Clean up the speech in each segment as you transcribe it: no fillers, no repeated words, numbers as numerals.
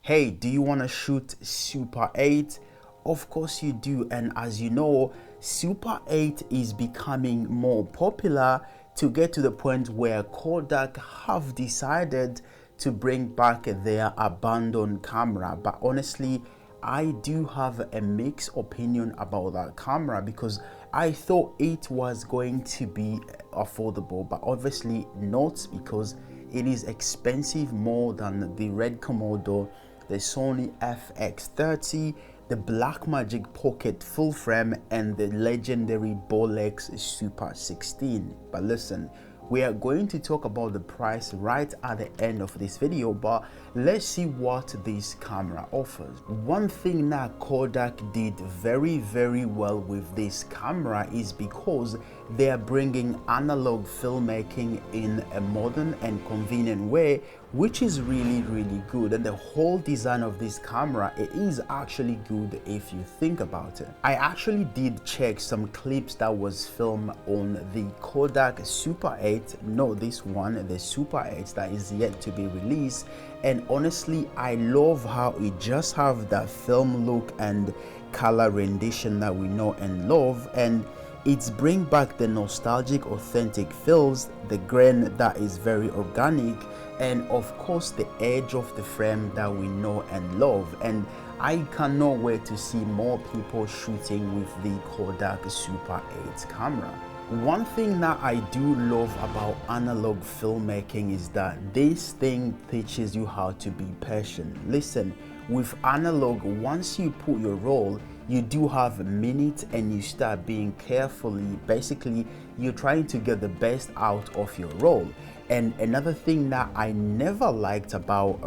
Hey, do you want to shoot Super 8? Of course you do, and as you know, Super 8 is becoming more popular to get to the point where Kodak have decided to bring back their abandoned camera. But honestly, I do have a mixed opinion about that camera because I thought it was going to be affordable, but obviously not, because it is expensive more than the Red Komodo, the Sony FX30, the Blackmagic Pocket full frame, and the legendary Bolex Super 16. But listen, we are going to talk about the price right at the end of this video, but let's see what this camera offers. One thing that Kodak did very well with this camera is because they are bringing analog filmmaking in a modern and convenient way, which is really good. And the whole design of this camera, it is actually good if you think about it. I actually did check some clips that was filmed on the Kodak Super 8, no, this one, the Super 8 that is yet to be released, and honestly I love how it just have that film look and color rendition that we know and love, and it's bring back the nostalgic authentic feels, the grain that is very organic, and of course the edge of the frame that we know and love. And I cannot wait to see more people shooting with the Kodak Super 8 camera. One thing that I do love about analog filmmaking is that this thing teaches you how to be patient. Listen, with analog, once you put your roll, you do have a minute and you start being carefully, basically you're trying to get the best out of your roll. And another thing that I never liked about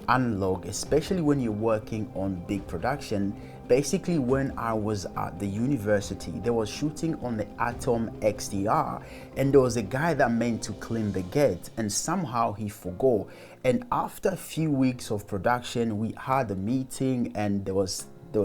analog, especially when you're working on big production, basically when I was at the university, they was shooting on the Atom XDR, and there was a guy that meant to clean the gate and somehow he forgot. And after a few weeks of production, we had a meeting and they were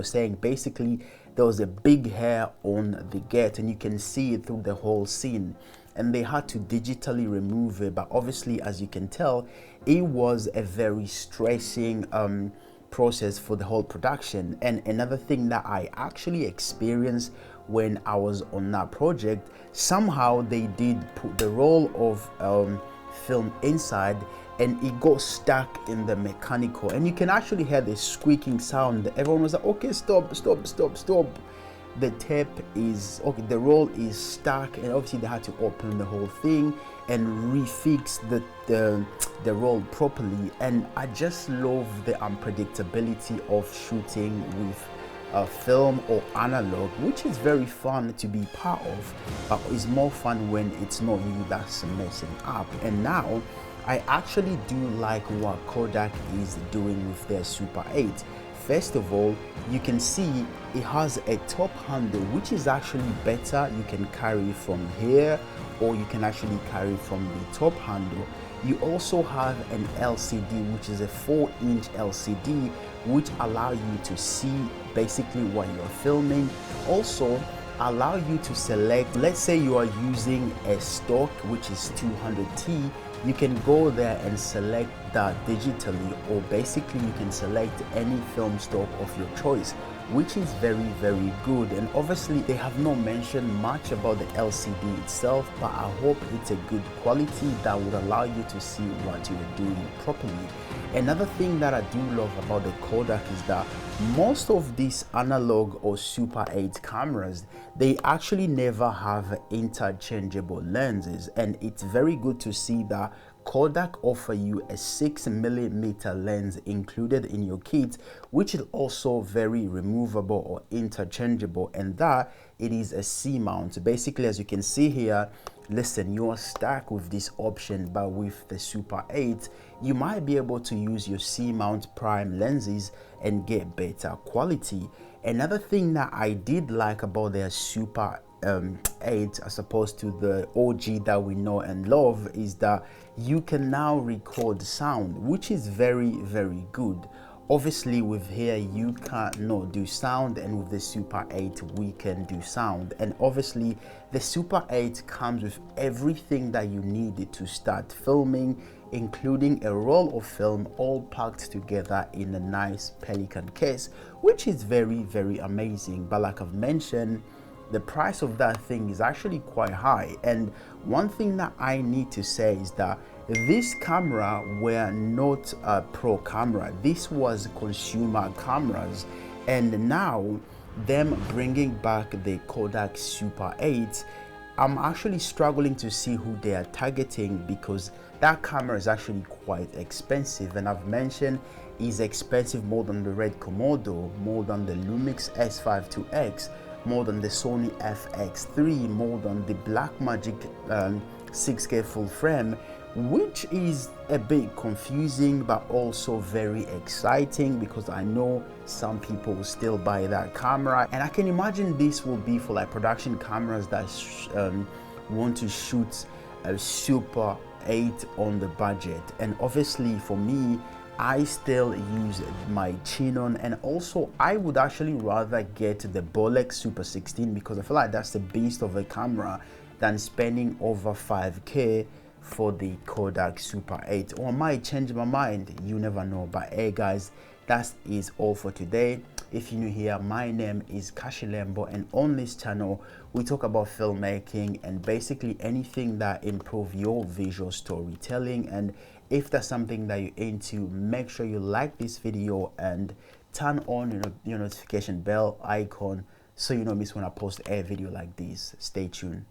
saying basically there was a big hair on the gate and you can see it through the whole scene, and they had to digitally remove it. But obviously, as you can tell, it was a very stressing process for the whole production. And another thing that I actually experienced when I was on that project, somehow they did put the roll of film inside and it got stuck in the mechanical, and you can actually hear the squeaking sound. Everyone was like, okay, stop. The tape is okay, the roll is stuck, and obviously they had to open the whole thing and refix the roll properly. And I just love the unpredictability of shooting with film or analog, which is very fun to be part of, but it's more fun when it's not you that's messing up. And now I actually do like what Kodak is doing with their Super 8. First of all, you can see it has a top handle, which is actually better. You can carry from here, or you can actually carry from the top handle. You also have an LCD, which is a 4-inch LCD, which allow you to see basically what you're filming. Also allow you to select, let's say you are using a stock which is 200T, you can go there and select that digitally, or basically you can select any film stock of your choice, which is very good. And obviously they have not mentioned much about the LCD itself, but I hope it's a good quality that would allow you to see what you're doing properly. Another thing that I do love about the Kodak is that most of these analog or Super 8 cameras, they actually never have interchangeable lenses, and it's very good to see that Kodak offer you a 6mm lens included in your kit, which is also very removable or interchangeable, and that it is a C mount. Basically, as you can see here, listen, you are stuck with this option, but with the Super 8, you might be able to use your C mount prime lenses and get better quality. Another thing that I did like about their Super 8 as opposed to the OG that we know and love is that you can now record sound, which is very good. Obviously with here you cannot do sound, and with the Super 8 we can do sound. And obviously the Super 8 comes with everything that you need to start filming. including a roll of film all packed together in a nice pelican case, which is very, very amazing. But like I've mentioned, the price of that thing is actually quite high. And one thing that I need to say is that this camera were not a pro camera. This was consumer cameras, and now them bringing back the Kodak Super 8, I'm actually struggling to see who they are targeting, because that camera is actually quite expensive, and I've mentioned is expensive more than the Red Komodo, more than the Lumix S5 IIX, more than the Sony FX3, more than the Blackmagic 6K full frame, which is a bit confusing but also very exciting, because I know some people will still buy that camera, and I can imagine this will be for like production cameras that want to shoot a Super 8 on the budget. And obviously for me, I still use my Chinon, and also I would actually rather get the Bolex Super 16, because I feel like that's the beast of a camera, than spending over 5K for the Kodak Super 8. Or I might change my mind, you never know. But hey guys, that is all for today. If you're new here, my name is Kash, and on this channel we talk about filmmaking and basically anything that improve your visual storytelling. And if that's something that you're into, make sure you like this video and turn on your notification bell icon so you don't miss when I post a video like this. Stay tuned.